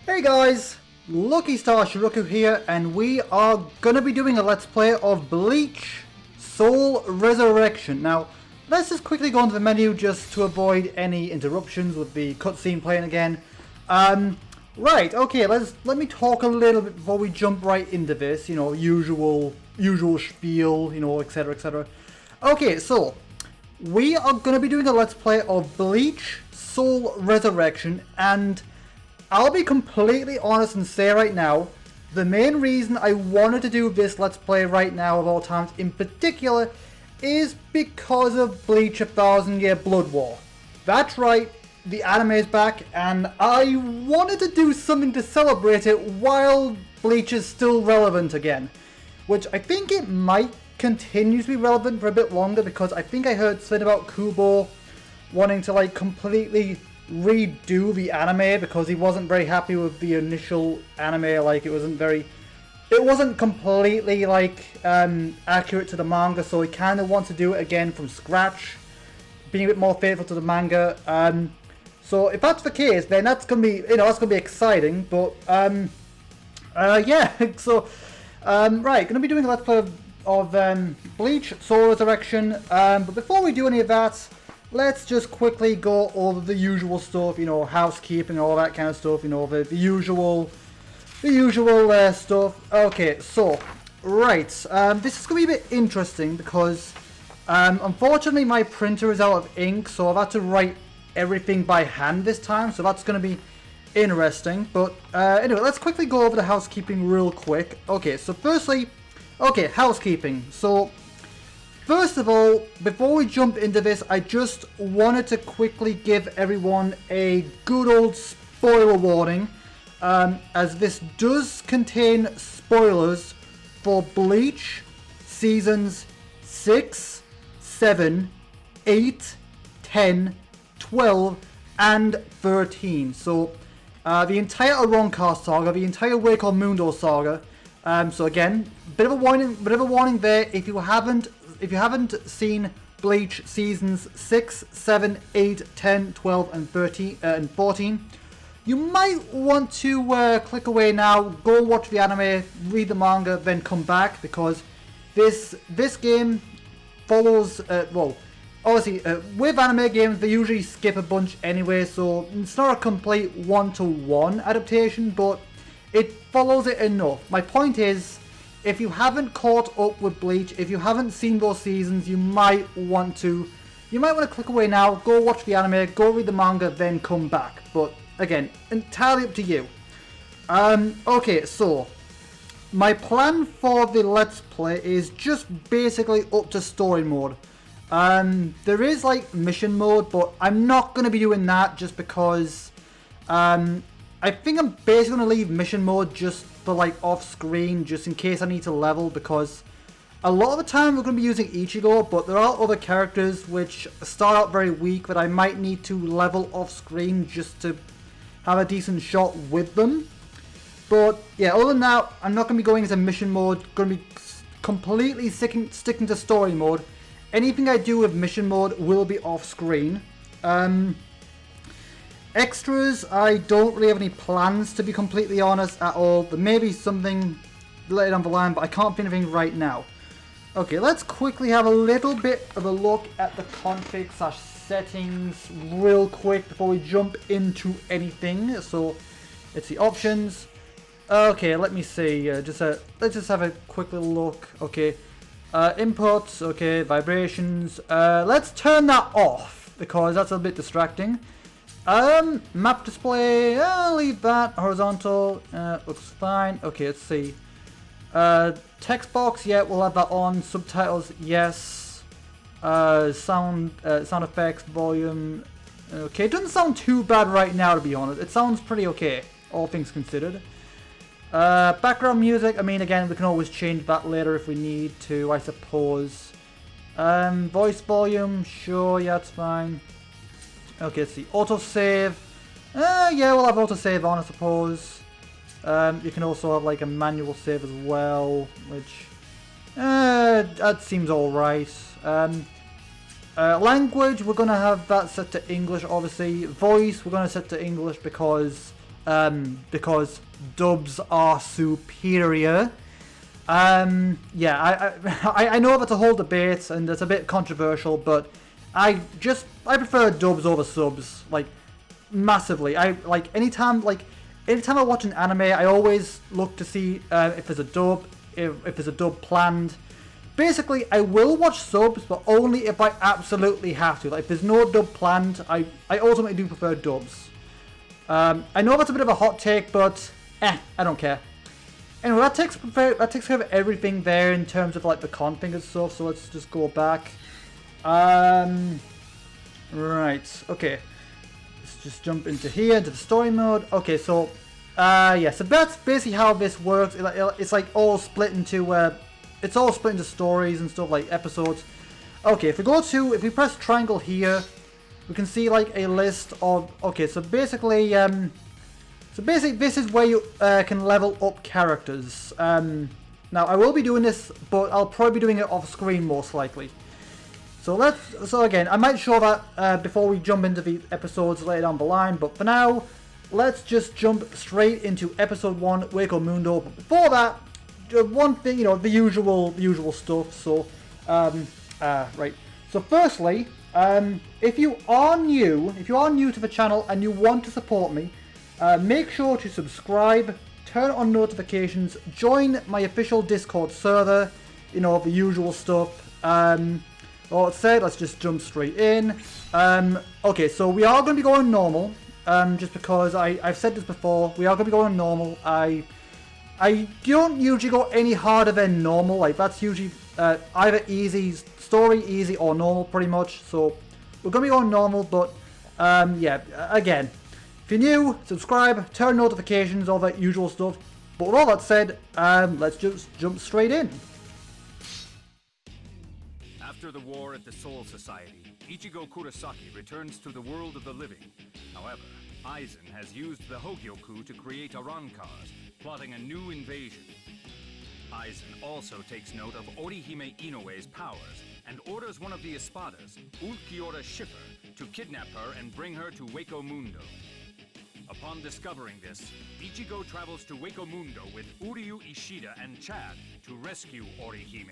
Hey guys, Lucky Star Shi-Roku here, and we are gonna be doing a Let's Play of Bleach Soul Resurrection. Now, let's just quickly go into the menu just to avoid any interruptions with the cutscene playing again. Right, okay, let me talk a little bit before we jump right into this, you know, usual spiel, you know, etc, etc. Okay, so we are gonna be doing a Let's Play of Bleach Soul Resurrection, and I'll be completely honest and say right now, the main reason I wanted to do this Let's Play right now of all times in particular is because of Bleach 1000 Year Blood War. That's right, the anime is back, and I wanted to do something to celebrate it while Bleach is still relevant again. Which I think it might continue to be relevant for a bit longer, because I think I heard something about Kubo wanting to like completely redo the anime because he wasn't very happy with the initial anime. Like it wasn't completely like accurate to the manga, so he kind of wants to do it again from scratch, being a bit more faithful to the manga. So if that's the case, then that's gonna be, you know, that's gonna be exciting. But yeah, so right, gonna be doing a Let's Play of Bleach Soul Resurrection. But before we do any of that, let's just quickly go over the usual stuff, you know, housekeeping, all that kind of stuff, you know, the usual stuff. Okay, so, right, this is going to be a bit interesting because, unfortunately my printer is out of ink, so I've had to write everything by hand this time, so that's going to be interesting. But, anyway, let's quickly go over the housekeeping real quick. Okay, so firstly, okay, housekeeping. So, first of all, before we jump into this, I just wanted to quickly give everyone a good old spoiler warning, as this does contain spoilers for Bleach Seasons 6, 7, 8, 10, 12, and 13. So, the entire Aroncast saga, the entire Wake on Mundo saga. So again, bit of a warning there. If you haven't seen Bleach Seasons 6, 7, 8, 10, 12, and 13, and 14, you might want to click away now, go watch the anime, read the manga, then come back, because this game follows, well, obviously, with anime games, they usually skip a bunch anyway, so it's not a complete one-to-one adaptation, but it follows it enough. My point is, if you haven't caught up with Bleach, if you haven't seen those seasons, you might want to click away now, go watch the anime, go read the manga, then come back. But again, entirely up to you. Okay, so my plan for the Let's Play is just basically up to story mode. There is like mission mode, but I'm not going to be doing that just because I think I'm basically going to leave mission mode just for like off screen, just in case I need to level, because a lot of the time we're going to be using Ichigo, but there are other characters which start out very weak that I might need to level off screen just to have a decent shot with them. But yeah, other than that, I'm not going to be going into mission mode, going to be completely sticking to story mode. Anything I do with mission mode will be off screen. Extras, I don't really have any plans, to be completely honest, at all. There may be something later down the line, but I can't think of anything right now. Okay, let's quickly have a little bit of a look at the config/settings real quick before we jump into anything. So, it's the options. Okay, let me see. Let's just have a quick little look. Okay, inputs. Okay, vibrations. Let's turn that off because that's a bit distracting. Map display, I'll leave that. Horizontal, looks fine. Okay, let's see. Text box, yeah, we'll have that on. Subtitles, yes. Sound effects, volume. Okay, it doesn't sound too bad right now, to be honest. It sounds pretty okay, all things considered. Background music, I mean, again, we can always change that later if we need to, I suppose. Voice volume, sure, yeah, it's fine. Okay, let's see. Autosave. Yeah, we'll have autosave on, I suppose. You can also have like a manual save as well, which that seems alright. Language, we're going to have that set to English, obviously. Voice, we're going to set to English because dubs are superior. Yeah, I know that's a whole debate and it's a bit controversial, but I prefer dubs over subs, like, massively. Anytime I watch an anime, I always look to see if there's a dub, if there's a dub planned. Basically, I will watch subs, but only if I absolutely have to. Like, if there's no dub planned, I ultimately do prefer dubs. I know that's a bit of a hot take, but I don't care. Anyway, that takes care of everything there in terms of like the config and stuff. So let's just go back. Right. Okay. Let's just jump into here into the story mode. Okay. So, yeah. So that's basically how this works. It's like all split into stories and stuff, like episodes. Okay. If we press triangle here, we can see like a list of. Okay. So basically, this is where you can level up characters. Now, I will be doing this, but I'll probably be doing it off screen most likely. So again, I might show that before we jump into the episodes later down the line, but for now, let's just jump straight into episode 1, Wako Mundo. But before that, one thing, the usual stuff. So, right. So firstly, if you are new to the channel and you want to support me, make sure to subscribe, turn on notifications, join my official Discord server, the usual stuff. All that said, let's just jump straight in. Okay, so we are going to be going normal, just because I've said this before, we are going to be going normal. I don't usually go any harder than normal, like that's usually either easy, story easy or normal pretty much, so we're going to be going normal, but yeah, again, if you're new, subscribe, turn notifications, all that usual stuff. But with all that said, let's just jump straight in. After the war at the Soul Society, Ichigo Kurosaki returns to the world of the living. However, Aizen has used the Hogyoku to create Arancars, plotting a new invasion. Aizen also takes note of Orihime Inoue's powers and orders one of the Espadas, Ulquiorra Schiffer, to kidnap her and bring her to Wako Mundo. Upon discovering this, Ichigo travels to Wako Mundo with Uryu Ishida and Chad to rescue Orihime.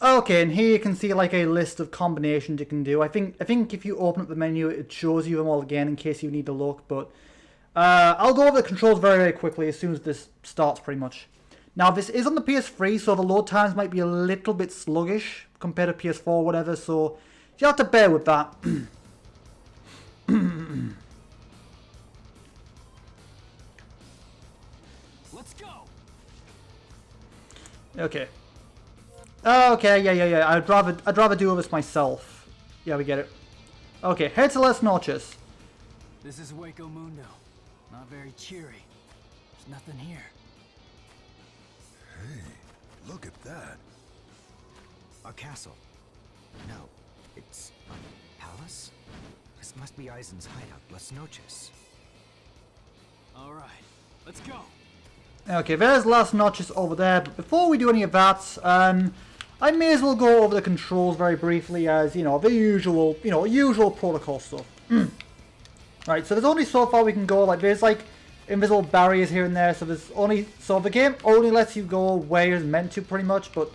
Okay, and here you can see like a list of combinations you can do. I think if you open up the menu, it shows you them all again in case you need to look. But I'll go over the controls very, very quickly as soon as this starts, pretty much. Now, this is on the PS3, so the load times might be a little bit sluggish compared to PS4 or whatever, so you have to bear with that. Let's go. Okay. Okay, yeah. I'd rather do this myself. Yeah, we get it. Okay, head to Las Noches. This is Wako Mundo. Not very cheery. There's nothing here. Hey, look at that. A castle. No, it's a palace? This must be Aizen's hideout, Las Noches. Alright, let's go. Okay, there's Las Noches over there, but before we do any of that, I may as well go over the controls very briefly as, the usual protocol stuff. Right, so there's only so far we can go, like there's like invisible barriers here and there, so the game only lets you go where it's meant to pretty much, but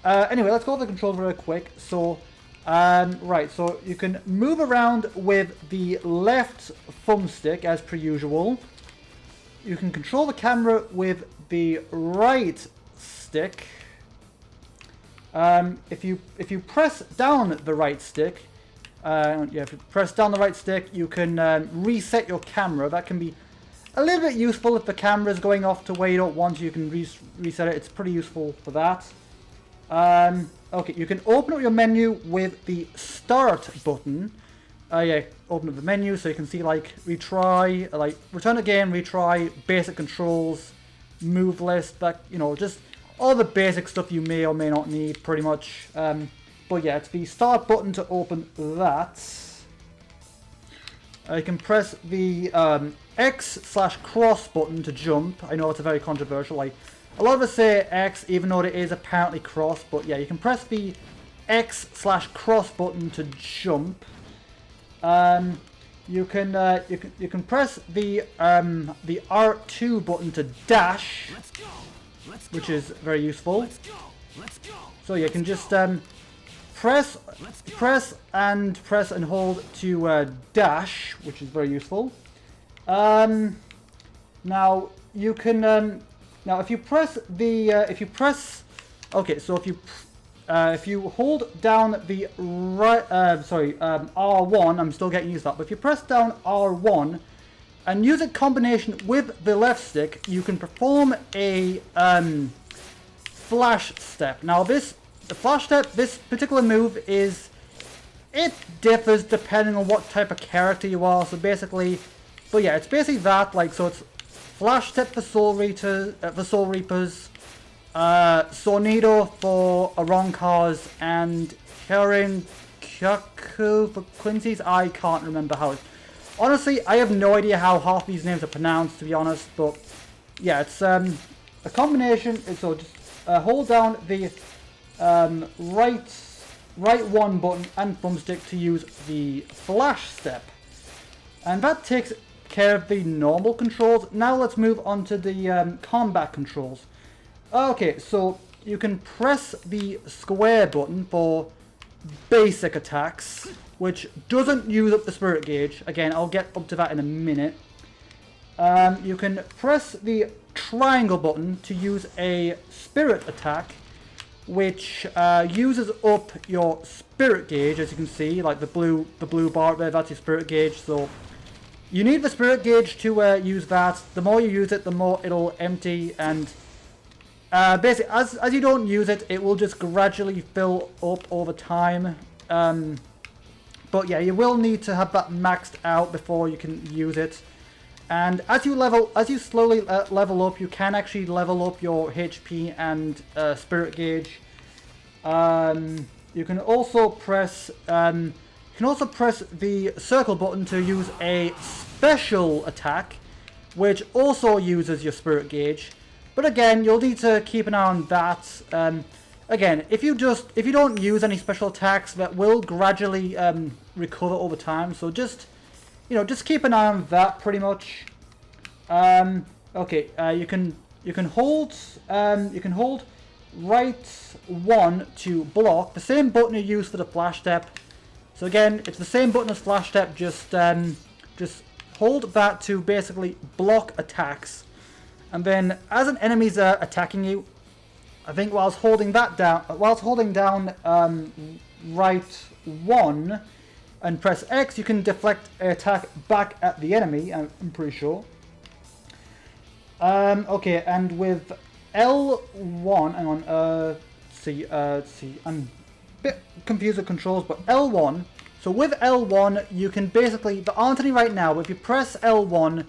anyway, let's go over the controls very quick. So, right, so you can move around with the left thumbstick as per usual. You can control the camera with the right stick. If you press down the right stick, if you press down the right stick, you can reset your camera. That can be a little bit useful if the camera is going off to where you don't want. You can reset it. It's pretty useful for that. Okay, you can open up your menu with the start button. Open up the menu so you can see like retry, like return to game, retry, basic controls, move list, that just all the basic stuff you may or may not need pretty much. But yeah, it's the start button to open that. You can press the X/cross button to jump. I know it's a very controversial. A lot of us say X, even though it is apparently cross. But yeah, you can press the X/cross button to jump. You can press the R2 button to dash, which is very useful. So you can just press and hold to dash, which is very useful. Now you can now if you press the okay, so if you hold down the right R1, I'm still getting used to that, but if you press down R1 and use a combination with the left stick, you can perform a flash step. Now the flash step, this particular move it differs depending on what type of character you are. So basically, but yeah, it's basically that. Like, so it's flash step for Soul Reapers, Sonido for Arancars, and Kyaku for Quincy's. I can't remember how it. Honestly, I have no idea how half these names are pronounced, to be honest. But yeah, it's a combination. So just hold down the right one button and thumbstick to use the flash step, and that takes care of the normal controls. Now let's move on to the combat controls. Okay, so you can press the square button for basic attacks, which doesn't use up the spirit gauge. Again, I'll get up to that in a minute. You can press the triangle button to use a spirit attack, which uses up your spirit gauge, as you can see, like the blue bar there. That's your spirit gauge. So you need the spirit gauge to use that. The more you use it, the more it'll empty, and basically, as you don't use it, it will just gradually fill up over time. But yeah, you will need to have that maxed out before you can use it. And as you slowly level up, you can actually level up your HP and spirit gauge. You can also press the circle button to use a special attack, which also uses your spirit gauge. But again, you'll need to keep an eye on that. Again, if you don't use any special attacks, that will gradually recover over time. So just keep an eye on that, pretty much. Okay, you can hold right one to block, the same button you use for the flash step. So again, it's the same button as flash step. Just hold that to basically block attacks. And then, as an enemy's attacking you, I think whilst holding down right one and press X, you can deflect an attack back at the enemy. I'm pretty sure. Okay, and with L1, hang on. See, I'm a bit confused with controls, but L1. So with L1, you can basically, there aren't any right now, but if you press L1.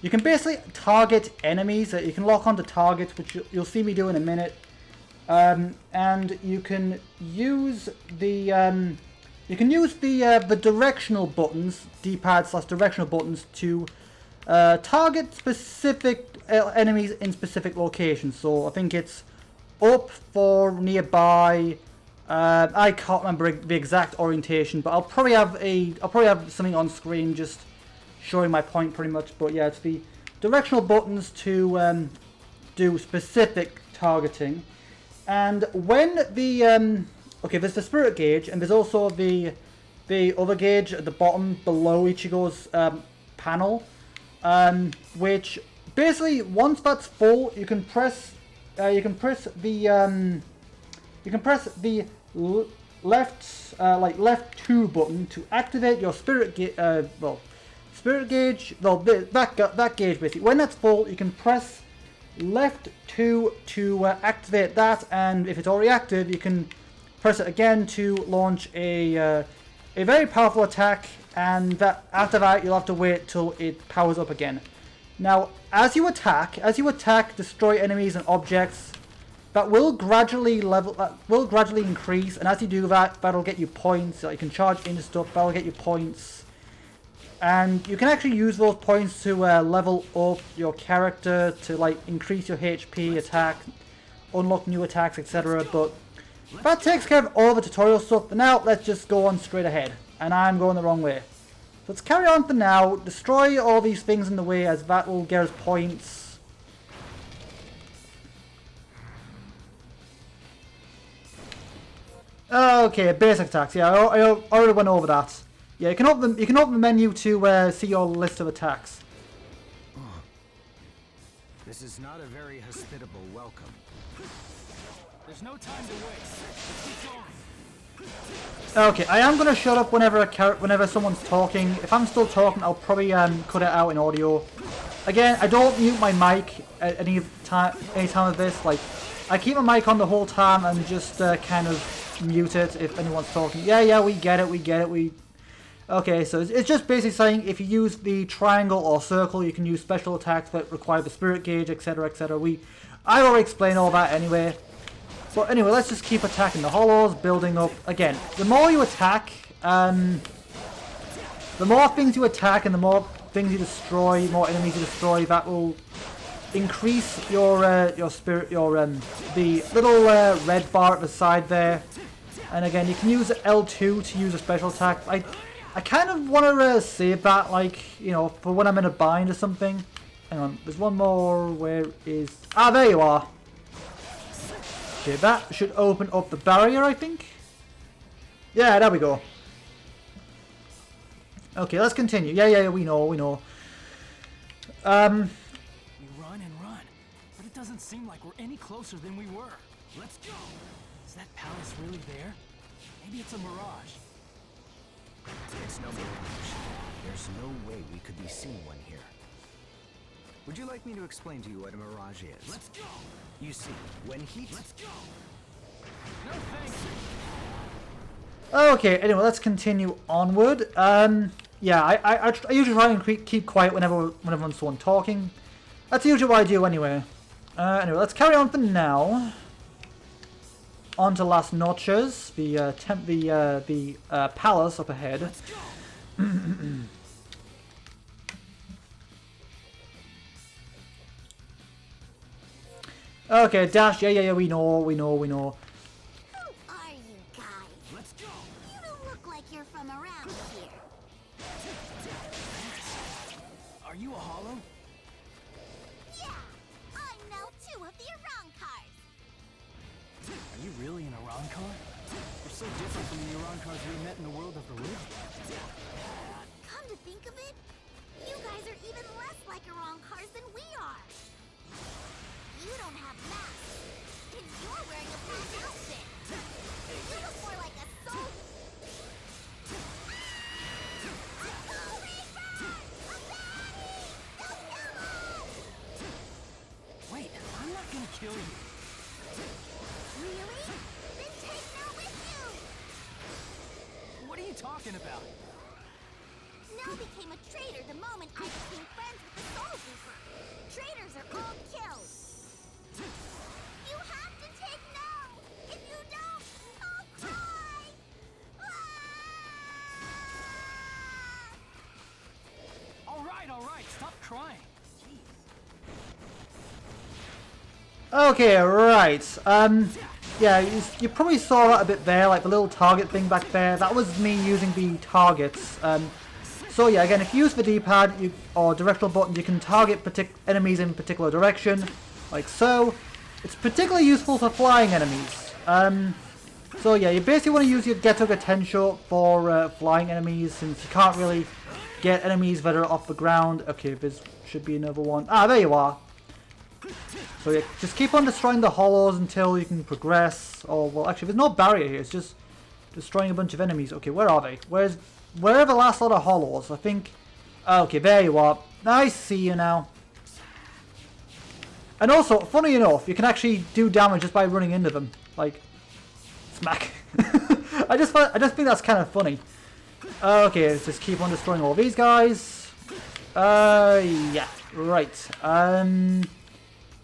You can basically target enemies. You can lock onto targets, which you'll see me do in a minute. And you can use the directional buttons, D-pad/directional buttons, to target specific enemies in specific locations. So I think it's up for nearby. I can't remember the exact orientation, but I'll probably have something on screen just showing my point pretty much. But yeah, it's the directional buttons to do specific targeting. And when the okay, there's the spirit gauge, and there's also the other gauge at the bottom below Ichigo's panel, which basically once that's full, you can press the left 2 button to activate your spirit gauge. Spirit gauge, that gauge basically. When that's full, you can press left 2 to activate that, and if it's already active, you can press it again to launch a very powerful attack, and that after that you'll have to wait till it powers up again. Now, as you attack, destroy enemies and objects. That will gradually increase, and as you do that, that'll get you points. So you can charge into stuff, that'll get you points. And you can actually use those points to level up your character, to like increase your HP, attack, unlock new attacks, etc. But that takes care of all the tutorial stuff. But now let's just go on straight ahead. And I'm going the wrong way. So let's carry on for now. Destroy all these things in the way, as that will get us points. Okay, basic attacks. Yeah, I already went over that. Yeah, you can open the menu to see your list of attacks. This is not a very hospitable welcome. There's no time to waste. Let's keep going. Okay, I am gonna shut up whenever someone's talking. If I'm still talking, I'll probably cut it out in audio. Again, I don't mute my mic at any time of this. Like, I keep my mic on the whole time and just kind of mute it if anyone's talking. Yeah, we get it. Okay, so it's just basically saying if you use the triangle or circle, you can use special attacks that require the spirit gauge, etc., etc. I already explained all that anyway. But anyway, let's just keep attacking the hollows, building up. Again, the more you attack, the more things you attack and the more things you destroy, more enemies you destroy, that will increase your spirit, the little red bar at the side there. And again, you can use L2 to use a special attack. I kind of want to save that, like, you know, for when I'm in a bind or something. Hang on, there's one more. Where is... Ah, there you are. Okay, that should open up the barrier, I think. Yeah, there we go. Okay, let's continue. Yeah, we know. We run and run, but it doesn't seem like we're any closer than we were. Let's go. Is that palace really there? Maybe it's a mirage. It's no mirage. There's no way we could be seeing one here. Would you like me to explain to you what a mirage is? Let's go! You see, when heat... Let's go! No thanks! Okay, anyway, let's continue onward. Yeah, I usually try and keep quiet whenever someone's talking. That's usually what I do anyway. Anyway, let's carry on for now. On to Las Noches, the palace up ahead. Okay, Dash. Yeah. We know. Who are you guys? Let's go! You don't look like you're from around here. Are you a hollow? Yeah, I'm now 2 of the Arankars. Are you really an Arankar? You're so different from the Arankars we met in the world of the living. Come to think of it, you guys are even less like Arankars than we are. You don't have masks, and you're wearing a black outfit. You look more like a soul. A soul reaper! A baddie! Don't kill us! Wait, I'm not gonna kill you. Really? Then take Nell with you! What are you talking about? Nell became a traitor the moment I became friends with the Soul Reaper. Traitors are all killed. You have to take Nell! If you don't, I'll cry! Ah! All right, stop crying. Okay, right. Yeah, you probably saw that a bit there, like the little target thing back there. That was me using the targets. So yeah, again, if you use the D-pad or directional buttons, you can target enemies in a particular direction, like so. It's particularly useful for flying enemies. So yeah, you basically want to use your Geto Tensho for flying enemies, since you can't really get enemies that are off the ground. Okay, there should be another one. Ah, there you are. So yeah, just keep on destroying the hollows until you can progress. Oh, well, actually, there's no barrier here. It's just destroying a bunch of enemies. Okay, where are they? Where are the last lot of hollows? I think... Okay, there you are. I see you now. And also, funny enough, you can actually do damage just by running into them. Like, smack. I just think that's kind of funny. Okay, let's just keep on destroying all these guys. Yeah, right.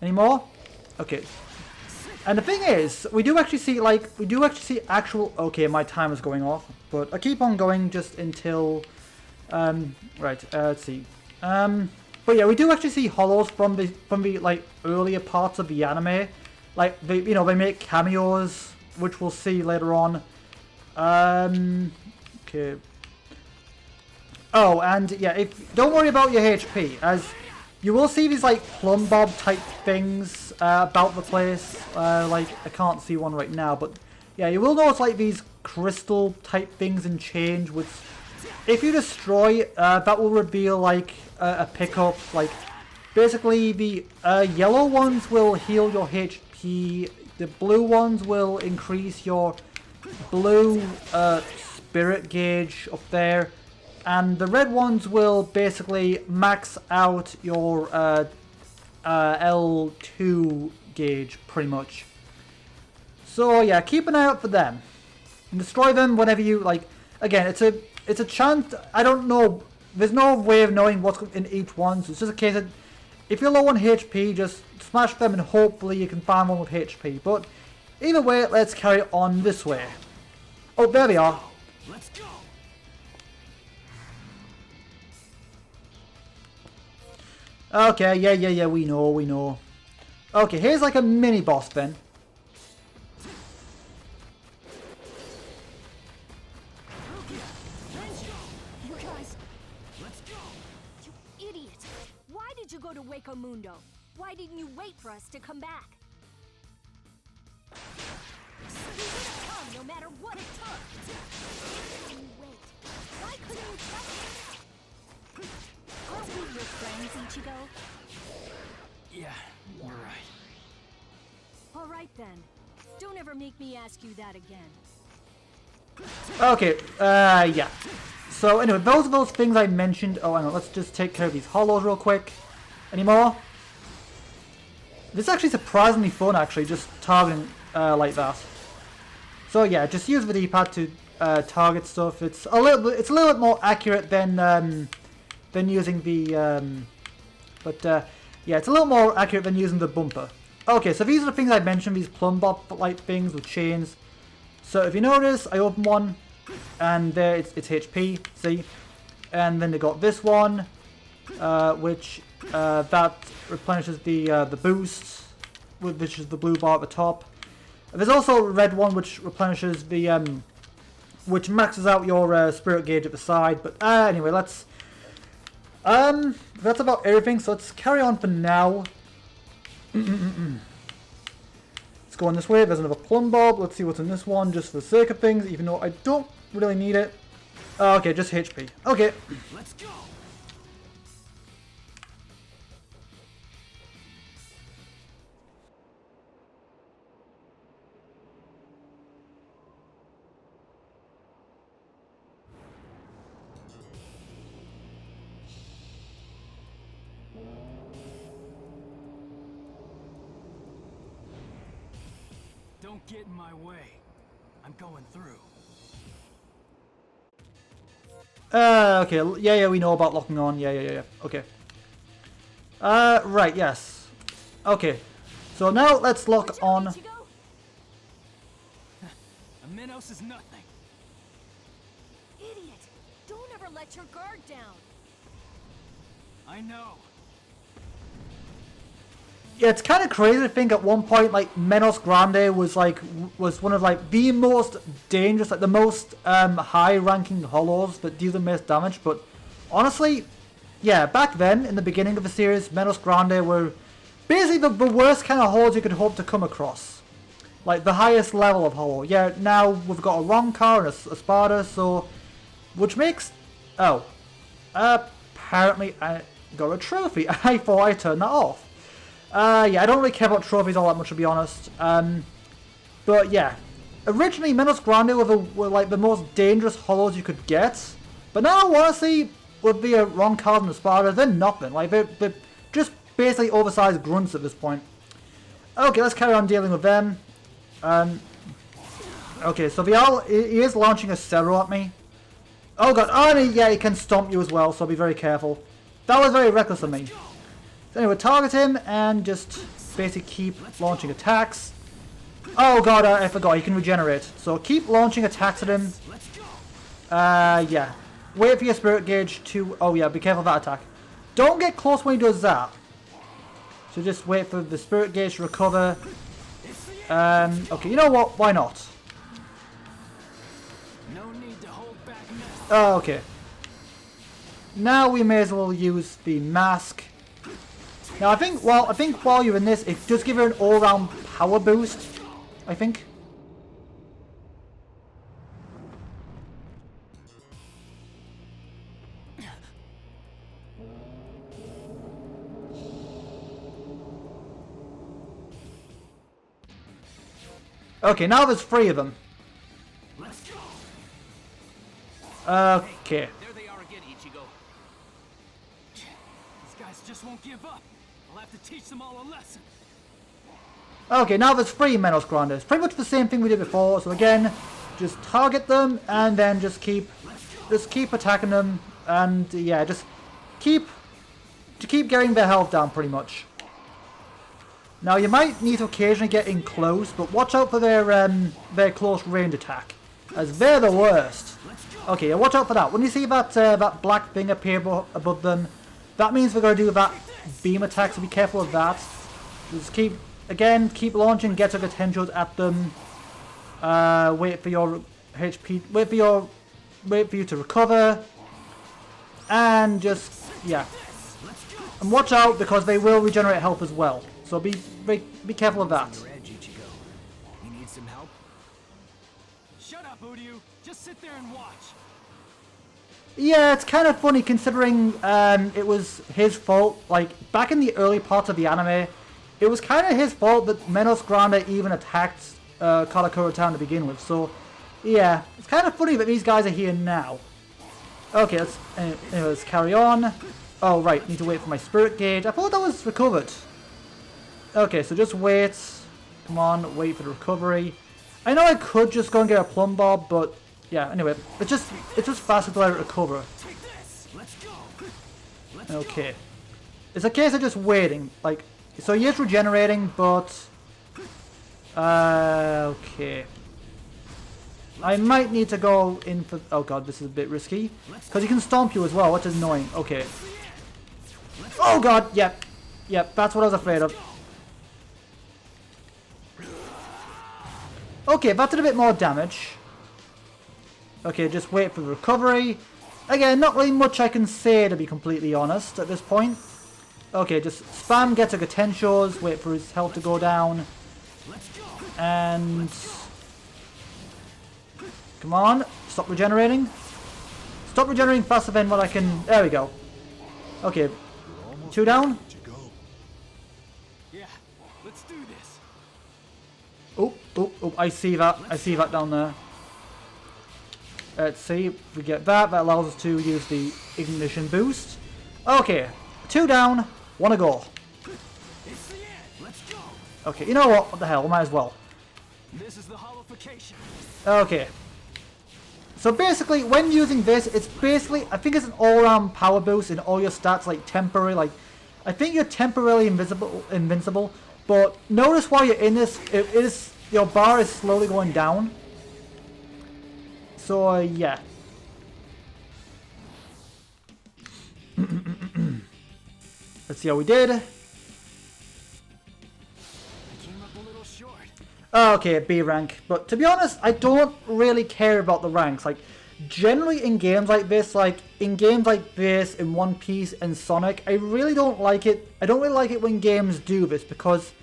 Any more? Okay. And the thing is, we do actually see actual... Okay, my time is going off. But I keep on going just until Right, let's see. But yeah, we do actually see hollows from the like earlier parts of the anime. Like they, you know, they make cameos, which we'll see later on. Okay. Oh, and yeah, don't worry about your HP, as you will see these like plumb bob type things about the place. Like I can't see one right now, but yeah, you will notice like these crystal type things and change, which if you destroy, that will reveal like a pickup. Like basically the yellow ones will heal your HP, the blue ones will increase your blue spirit gauge up there, and the red ones will basically max out your L2 gauge pretty much. So yeah, keep an eye out for them and destroy them whenever you like. Again, it's a chance. I don't know. There's no way of knowing what's in each one. So it's just a case of if you're low on HP, just smash them and hopefully you can find one with HP. But either way, let's carry on this way. Oh, there they are. Let's go. Okay, yeah, we know. Okay, here's like a mini boss then. You guys, let's go. You idiot! Why did you go to Waco Mundo? Why didn't you wait for us to come back? You would have come no matter what it took. You wait. Why couldn't you trust us? Aren't we your friends, Ichigo? Yeah, you're right. All right then. Don't ever make me ask you that again. Okay, yeah. So anyway, those are those things I mentioned. Oh, hang on, let's just take care of these hollows real quick. Any more? This is actually surprisingly fun, actually, just targeting like that. So yeah, just use the D-pad to target stuff. It's a little bit more accurate than using the yeah, it's a little more accurate than using the bumper. Okay, so these are the things I mentioned, these plumb bob like things with chains. So if you notice, I open one and there it's HP, see? And then they got this one, which that replenishes the boost, which is the blue bar at the top. There's also a red one which replenishes the which maxes out your spirit gauge at the side. But anyway, let's that's about everything. So let's carry on for now. Let's go on this way. There's another plumb bob. Let's see what's in this one, just for the sake of things, even though I don't really need it. Okay, just HP. Okay. Let's go. Don't get in my way. I'm going through. Okay, yeah, we know about locking on. Yeah. Okay. Right, yes. Okay. So now let's lock on. A Minos is nothing. Idiot! Don't ever let your guard down. I know. Yeah, it's kind of crazy to think at one point like Menos Grande was one of like the most dangerous, like the most high-ranking hollows that deal the most damage. But honestly, yeah, back then in the beginning of the series, Menos Grande were basically the worst kind of hollows you could hope to come across, like the highest level of hollow. Yeah, now we've got a Roncar and a Sparta, so which makes apparently I got a trophy. I thought I turned that off. Yeah, I don't really care about trophies all that much, to be honest. But yeah, originally Menos Grande were like the most dangerous hollows you could get. But now, honestly, with the wrong cards and the Sparta, they're nothing. Like they're just basically oversized grunts at this point. Okay, let's carry on dealing with them. Okay, so he is launching a Cero at me. Oh god, oh yeah, he can stomp you as well, so be very careful. That was very reckless of me. So anyway, target him and just basically keep launching attacks. Oh god, I forgot, he can regenerate. So keep launching attacks at him. Yeah. wait for your spirit gauge to... Oh yeah, be careful of that attack. Don't get close when he does that. So just wait for the spirit gauge to recover. Okay, you know what? Why not? No need to hold back now. Oh, okay. Now we may as well use the mask. Now I think while you're in this, it does give you an all-round power boost. I think. Okay, now there's 3 of them. Let's go. Okay. There they are again, Ichigo. These guys just won't give up. I'll have to teach them all a lesson. Okay, now there's 3 Menos Grandes. Pretty much the same thing we did before. So again, just target them and then just keep attacking them, and yeah, just keep getting their health down pretty much. Now you might need to occasionally get in close, but watch out for their close range attack, as they're the worst. Okay, yeah, watch out for that. When you see that that black thing appear above them, that means we're going to do that beam attack, so be careful of that. Just keep launching Getter potentials at them. Wait for your HP, wait for you to recover, and just, yeah. And watch out, because they will regenerate health as well. So be careful of that. Ichigo. You need some help? Shut up, Uryu. Just sit there and watch. Yeah, it's kind of funny considering it was his fault. Like, back in the early parts of the anime, it was kind of his fault that Menos Grande even attacked Karakura Town to begin with. So, yeah, it's kind of funny that these guys are here now. Okay, let's carry on. Oh, right, need to wait for my spirit gauge. I thought that was recovered. Okay, so just wait. Come on, wait for the recovery. I know I could just go and get a plumb bob, but yeah, anyway, it's just faster to let it recover. Okay. It's a case of just waiting. Like, so he is regenerating, but okay. I might need to go in for... Oh god, this is a bit risky. Because he can stomp you as well, which is annoying. Okay. Oh god, yep. Yep, that's what I was afraid of. Okay, that did a bit more damage. Okay, just wait for the recovery. Again, not really much I can say, to be completely honest, at this point. Okay, just spam Getter Gatenshos, wait for his health to go down. And... Come on, stop regenerating. Stop regenerating faster than what I can... There we go. Okay, 2 down. Yeah, let's do this. Oh, I see that. I see that down there. Let's see if we get that. That allows us to use the ignition boost. Okay, 2 down, 1 to go. It's the end. Let's go. Okay, you know what? What the hell? Might as well. This is the holification. Okay. So basically, when using this, it's basically, I think it's an all-round power boost in all your stats, like temporary, like, I think you're temporarily invincible, but notice while you're in this, your bar is slowly going down. So, yeah. Let's see how we did. I came up a little short. Okay, B rank. But to be honest, I don't really care about the ranks. Like, generally in games like this, in One Piece and Sonic, I really don't like it. I don't really like it when games do this because,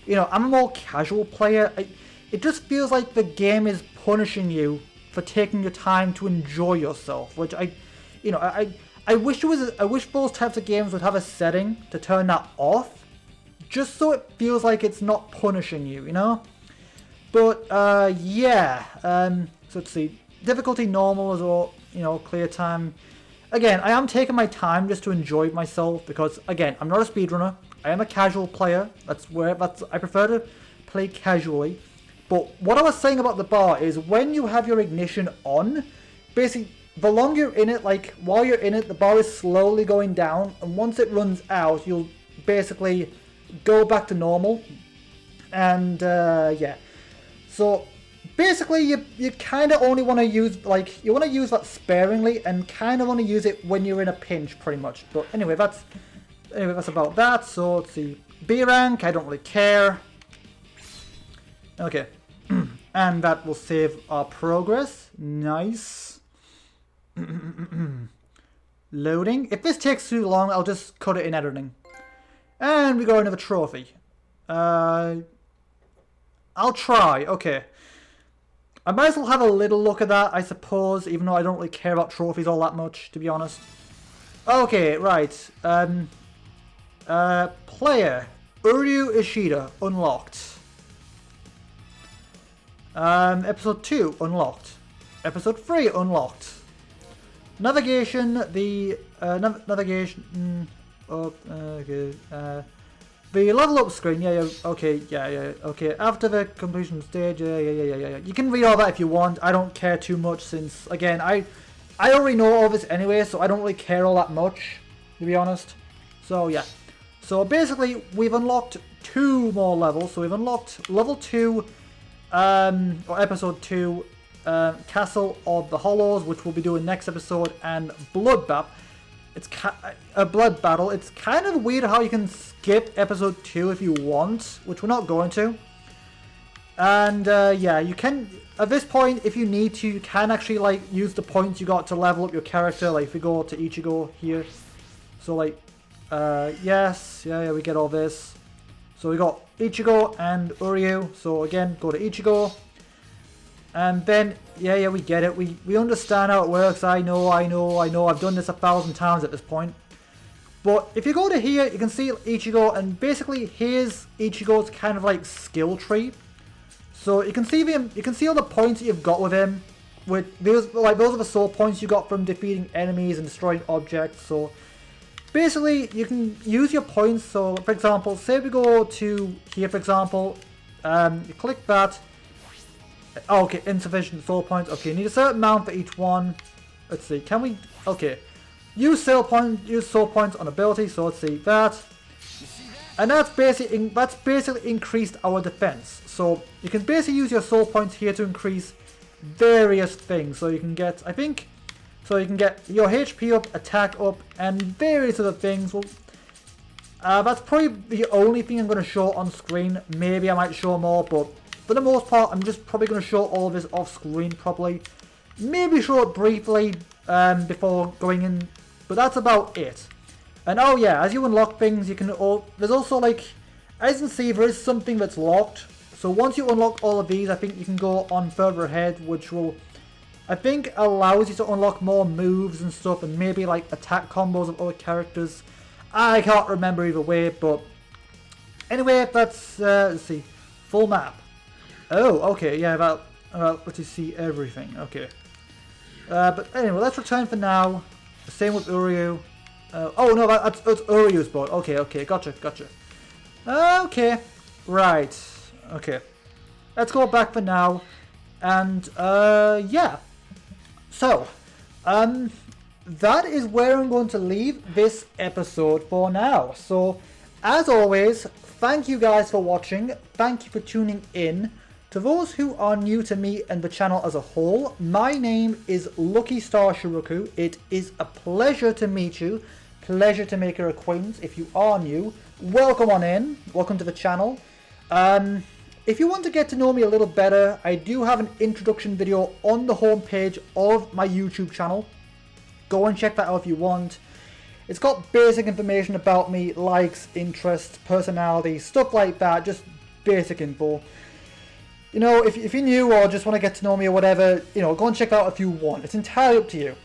you know, I'm a more casual player. It just feels like the game is punishing you for taking your time to enjoy yourself, which I wish I wish those types of games would have a setting to turn that off, just so it feels like it's not punishing you, you know? But, yeah, so let's see, difficulty normal as well, you know, clear time. Again, I am taking my time just to enjoy myself because, again, I'm not a speedrunner, I am a casual player, I prefer to play casually. But what I was saying about the bar is when you have your ignition on, basically, the longer you're in it, like, while you're in it, the bar is slowly going down, and once it runs out, you'll basically go back to normal, and, yeah. So, basically you kind of only want to use, like, you want to use that sparingly and kind of want to use it when you're in a pinch, pretty much. But anyway, that's about that. So let's see, B rank, I don't really care. Okay, and that will save our progress. Nice. Loading. If this takes too long, I'll just cut it in editing. And we got another trophy. I'll try. Okay. I might as well have a little look at that, I suppose, even though I don't really care about trophies all that much, to be honest. Okay, right. Player. Uryu Ishida, unlocked. Episode 2, unlocked. Episode 3, unlocked. Navigation, the navigation. Okay. The level up screen, yeah, okay, okay. After the completion stage, yeah. You can read all that if you want. I don't care too much since, again, I already know all this anyway, so I don't really care all that much, to be honest. So yeah. So basically, we've unlocked 2 more levels. So we've unlocked level 2, or episode 2. Castle of the Hollows, which we'll be doing next episode, and Bloodbath. It's a blood battle. It's kind of weird how you can skip episode 2 if you want, which we're not going to. And yeah, you can, at this point, if you need to, you can actually like use the points you got to level up your character. Like if we go to Ichigo here, so like yes, yeah, we get all this. So we got Ichigo and Uryu. So again, go to Ichigo. And then, yeah, we get it. We understand how it works. I know. I've done this 1,000 times at this point. But if you go to here, you can see Ichigo, and basically here's Ichigo's kind of like skill tree. So you can see him. You can see all the points that you've got with him. With those are the soul points you got from defeating enemies and destroying objects. So basically, you can use your points. So for example, say we go to here, for example, you click that. Oh, okay, insufficient soul points. Okay, you need a certain amount for each one. Let's see, can we... Okay. Use soul points on ability, so let's see that. And that's basically increased our defense. So you can basically use your soul points here to increase various things. So you can get, I think... So you can get your HP up, attack up, and various other things. Well, that's probably the only thing I'm going to show on screen. Maybe I might show more, but... For the most part, I'm just probably going to show all of this off screen probably. Maybe show it briefly before going in, but that's about it. And oh yeah, as you unlock things, you can there's also like, as you can see, there is something that's locked. So once you unlock all of these, I think you can go on further ahead, which will, I think, allows you to unlock more moves and stuff, and maybe like attack combos of other characters. I can't remember either way, but anyway, that's let's see, full map. Oh, okay, yeah, about let you see everything, okay. But anyway, let's return for now. Same with Uryu. Oh no, that's Uryu's boat. Okay, gotcha. Okay, right, okay. Let's go back for now. And, yeah. So, that is where I'm going to leave this episode for now. So, as always, thank you guys for watching. Thank you for tuning in. To those who are new to me and the channel as a whole, my name is Lucky Star Shi-Roku. It is a pleasure to meet you. Pleasure to make your acquaintance. If you are new, welcome on in. Welcome to the channel. If you want to get to know me a little better, I do have an introduction video on the homepage of my YouTube channel. Go and check that out if you want. It's got basic information about me, likes, interests, personality, stuff like that. Just basic info. You know, if you're new or just want to get to know me or whatever, you know, go and check that out if you want. It's entirely up to you.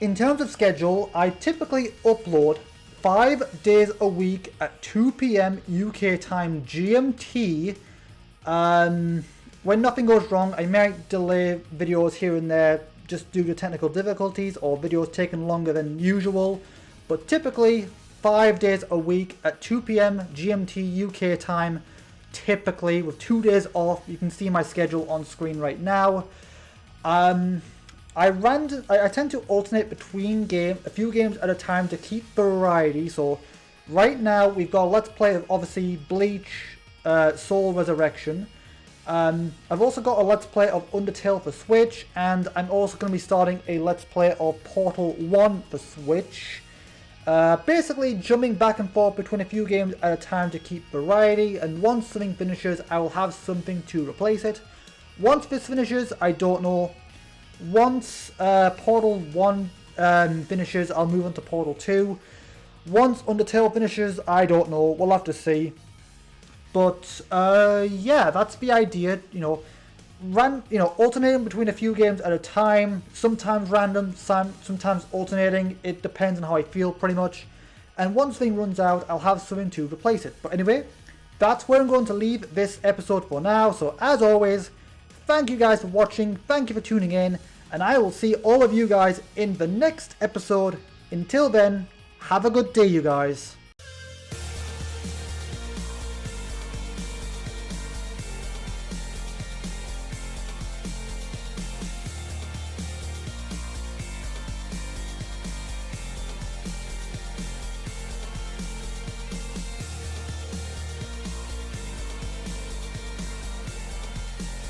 In terms of schedule, I typically upload 5 days a week at 2 PM UK time GMT. When nothing goes wrong, I might delay videos here and there just due to technical difficulties or videos taking longer than usual. But typically, 5 days a week at 2 PM GMT UK time. Typically with 2 days off. You can see my schedule on screen right now. I tend to alternate between a few games at a time to keep variety. So right now we've got Let's Play of obviously Bleach, Soul Resurrection. I've also got a Let's Play of Undertale for Switch, and I'm also going to be starting a Let's Play of Portal 1 for Switch. Basically jumping back and forth between a few games at a time to keep variety, and once something finishes I will have something to replace it. Once this finishes, I don't know. Once Portal 1 finishes, I'll move on to Portal 2. Once Undertale finishes, I don't know, we'll have to see. But yeah, that's the idea, alternating between a few games at a time, sometimes random, sometimes alternating. It depends on how I feel pretty much. And once something runs out, I'll have something to replace it. But anyway, that's where I'm going to leave this episode for now. So as always, thank you guys for watching, thank you for tuning in, and I will see all of you guys in the next episode. Until then, have a good day, you guys.